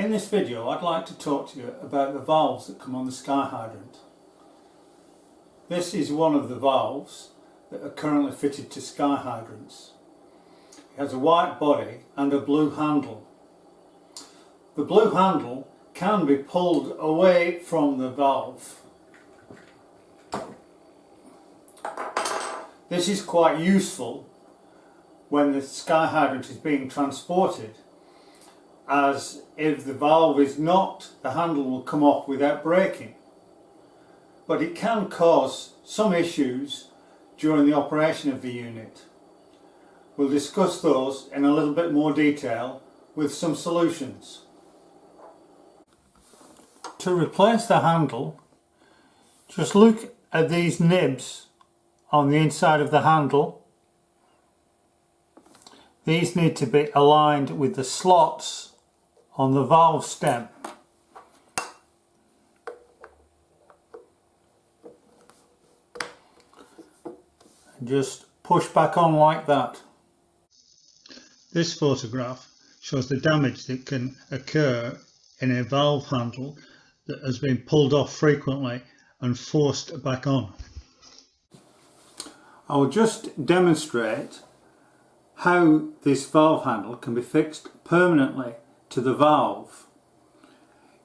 In this video I'd like to talk to you about the valves that come on the SkyHydrant. This is one of the valves that are currently fitted to SkyHydrants. It has a white body and a blue handle. The blue handle can be pulled away from the valve. This is quite useful when the SkyHydrant is being transported, as if the valve is knocked, the handle will come off without breaking. But it can cause some issues during the operation of the unit. We'll discuss those in a little bit more detail with some solutions. To replace the handle, just look at these nibs on the inside of the handle. These need to be aligned with the slots on the valve stem. And just push back on like that. This photograph shows the damage that can occur in a valve handle that has been pulled off frequently and forced back on. I will just demonstrate how this valve handle can be fixed permanently to the valve.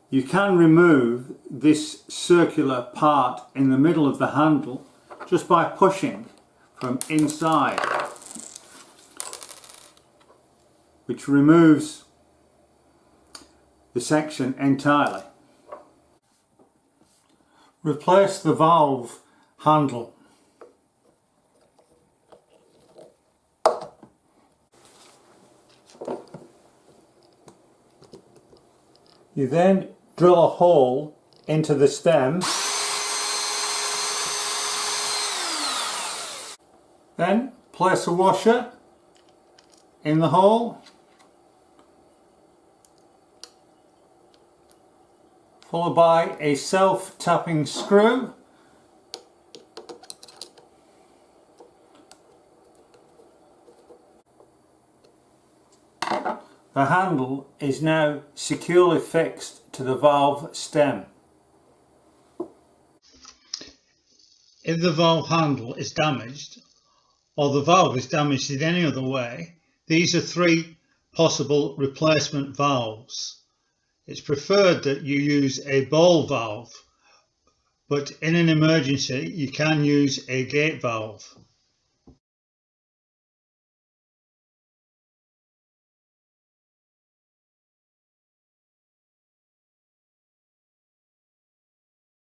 You can remove this circular part in the middle of the handle just by pushing from inside, which removes the section entirely. Replace the valve handle. You then drill a hole into the stem. Then place a washer in the hole, followed by a self-tapping screw. The handle is now securely fixed to the valve stem. If the valve handle is damaged, or the valve is damaged in any other way, these are three possible replacement valves. It's preferred that you use a ball valve, but in an emergency you can use a gate valve.